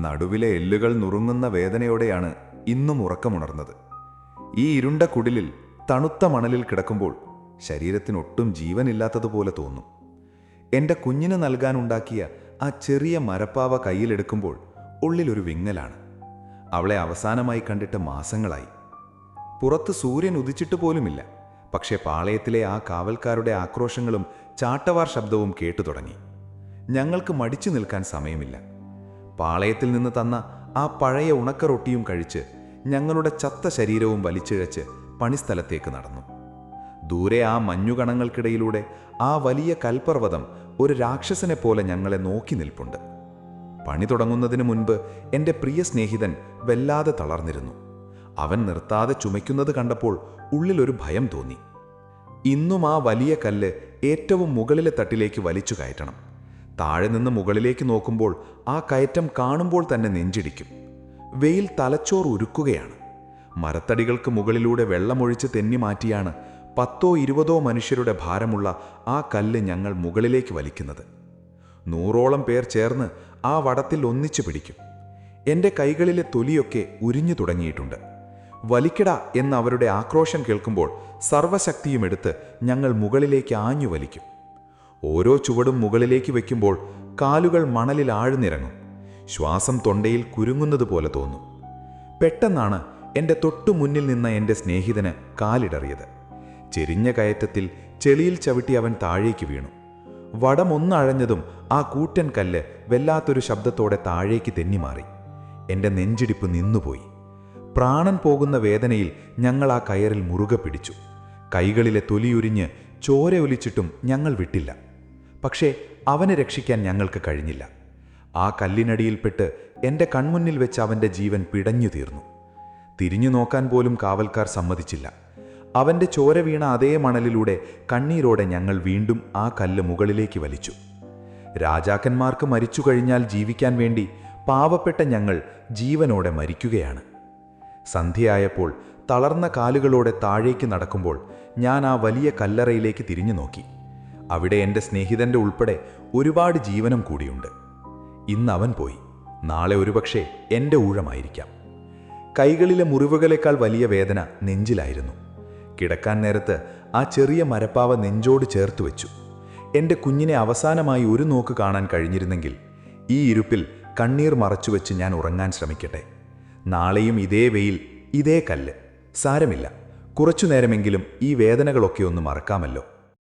നടുവിലെ എല്ലുകൾ നുറുങ്ങുന്ന വേദനയോടെയാണ് ഇന്നും ഉറക്കമുണർന്നത്. ഈ ഇരുണ്ട കുടിലിൽ തണുത്ത മണലിൽ കിടക്കുമ്പോൾ ശരീരത്തിനൊട്ടും ജീവനില്ലാത്തതുപോലെ തോന്നും. എൻ്റെ കുഞ്ഞിന് നൽകാനുണ്ടാക്കിയ ആ ചെറിയ മരപ്പാവ കയ്യിലെടുക്കുമ്പോൾ ഉള്ളിലൊരു വിങ്ങലാണ്. അവളെ അവസാനമായി കണ്ടിട്ട് മാസങ്ങളായി. പുറത്ത് സൂര്യൻ ഉദിച്ചിട്ട് പോലുമില്ല. പക്ഷേ പാളയത്തിലെ ആ കാവൽക്കാരുടെ ആക്രോശങ്ങളും ചാട്ടവാർ ശബ്ദവും കേട്ടു തുടങ്ങി. ഞങ്ങൾക്ക് മടിച്ചു നിൽക്കാൻ സമയമില്ല. പാളയത്തിൽ നിന്ന് തന്ന ആ പഴയ ഉണക്ക റൊട്ടിയും കഴിച്ച് ഞങ്ങളുടെ ചത്ത ശരീരവും വലിച്ചിഴച്ച് പണിസ്ഥലത്തേക്ക് നടന്നു. ദൂരെ ആ മഞ്ഞുകണങ്ങൾക്കിടയിലൂടെ ആ വലിയ കൽപ്പർവ്വതം ഒരു രാക്ഷസനെ പോലെ ഞങ്ങളെ നോക്കി നിൽപ്പുണ്ട്. പണി തുടങ്ങുന്നതിന് മുൻപ് എൻ്റെ പ്രിയ സ്നേഹിതൻ വല്ലാതെ തളർന്നിരുന്നു. അവൻ നിർത്താതെ ചുമയ്ക്കുന്നത് കണ്ടപ്പോൾ ഉള്ളിലൊരു ഭയം തോന്നി. ഇന്നും ആ വലിയ കല്ല് ഏറ്റവും മുകളിലെ തട്ടിലേക്ക് വലിച്ചു കയറ്റണം. താഴെ നിന്ന് മുകളിലേക്ക് നോക്കുമ്പോൾ ആ കയറ്റം കാണുമ്പോൾ തന്നെ നെഞ്ചിടിക്കും. വെയിൽ തലച്ചോറ് ഉരുക്കുകയാണ്. മരത്തടികൾക്ക് മുകളിലൂടെ വെള്ളമൊഴിച്ച് തെന്നി മാറ്റിയാണ് 10-20 മനുഷ്യരുടെ ഭാരമുള്ള ആ കല്ല് ഞങ്ങൾ മുകളിലേക്ക് വലിക്കുന്നത്. 100ഓളം പേർ ചേർന്ന് ആ വടത്തിൽ ഒന്നിച്ചു പിടിക്കും. എൻ്റെ കൈകളിലെ തൊലിയൊക്കെ ഉരിഞ്ഞു തുടങ്ങിയിട്ടുണ്ട്. വലിക്കട എന്ന അവരുടെ ആക്രോശം കേൾക്കുമ്പോൾ സർവശക്തിയും എടുത്ത് ഞങ്ങൾ മുകളിലേക്ക് ആഞ്ഞു വലിക്കും. ഓരോ ചുവടും മുകളിലേക്ക് വയ്ക്കുമ്പോൾ കാലുകൾ മണലിൽ ആഴ്ന്നിറങ്ങും. ശ്വാസം തൊണ്ടയിൽ കുരുങ്ങുന്നത് പോലെ തോന്നും. പെട്ടെന്നാണ് എൻ്റെ തൊട്ടു മുന്നിൽ നിന്ന എൻ്റെ സ്നേഹിതന് കാലിടറിയത്. ചെരിഞ്ഞ കയറ്റത്തിൽ ചെളിയിൽ ചവിട്ടി അവൻ താഴേക്ക് വീണു. വടമൊന്നഴഞ്ഞതും ആ കൂറ്റൻ കല്ല് വല്ലാത്തൊരു ശബ്ദത്തോടെ താഴേക്ക് തെന്നിമാറി. എൻ്റെ നെഞ്ചിടിപ്പ് നിന്നുപോയി. പ്രാണൻ പോകുന്ന വേദനയിൽ ഞങ്ങൾ ആ കയറിൽ മുറുകെ പിടിച്ചു. കൈകളിലെ തൊലിയുരിഞ്ഞ് ചോര ഒലിച്ചിട്ടും ഞങ്ങൾ വിട്ടില്ല. പക്ഷേ അവനെ രക്ഷിക്കാൻ ഞങ്ങൾക്ക് കഴിഞ്ഞില്ല. ആ കല്ലിനടിയിൽപ്പെട്ട് എൻ്റെ കൺമുന്നിൽ വെച്ച് അവൻ്റെ ജീവൻ പിടഞ്ഞു തീർന്നു. തിരിഞ്ഞു നോക്കാൻ പോലും കാവൽക്കാർ സമ്മതിച്ചില്ല. അവൻ്റെ ചോര വീണ അതേ മണലിലൂടെ കണ്ണീരോടെ ഞങ്ങൾ വീണ്ടും ആ കല്ല് മുകളിലേക്ക് വലിച്ചു. രാജാക്കന്മാർക്ക് മരിച്ചു കഴിഞ്ഞാൽ ജീവിക്കാൻ വേണ്ടി പാവപ്പെട്ട ഞങ്ങൾ ജീവനോടെ മരിക്കുകയാണ്. സന്ധ്യയായപ്പോൾ തളർന്ന കാലുകളോടെ താഴേക്ക് നടക്കുമ്പോൾ ഞാൻ ആ വലിയ കല്ലറയിലേക്ക് തിരിഞ്ഞു നോക്കി. അവിടെ എൻ്റെ സ്നേഹിതൻ്റെ ഉൾപ്പെടെ ഒരുപാട് ജീവനം കൂടിയുണ്ട്. ഇന്ന് അവൻ പോയി. നാളെ ഒരുപക്ഷെ എൻ്റെ ഊഴമായിരിക്കാം. കൈകളിലെ മുറിവുകളേക്കാൾ വലിയ വേദന നെഞ്ചിലായിരുന്നു. കിടക്കാൻ നേരത്ത് ആ ചെറിയ മരപ്പാവ നെഞ്ചോട് ചേർത്ത് വെച്ചു. എൻ്റെ കുഞ്ഞിനെ അവസാനമായി ഒരു നോക്ക് കാണാൻ കഴിഞ്ഞിരുന്നെങ്കിൽ ഈ ഇരുപ്പിൽ കണ്ണീർ മറച്ചുവെച്ച് ഞാൻ ഉറങ്ങാൻ ശ്രമിക്കട്ടെ. നാളെയും ഇതേ വെയിൽ, ഇതേ കല്ല്. സാരമില്ല, കുറച്ചു നേരമെങ്കിലും ഈ വേദനകളൊക്കെ ഒന്ന് മറക്കാമല്ലോ.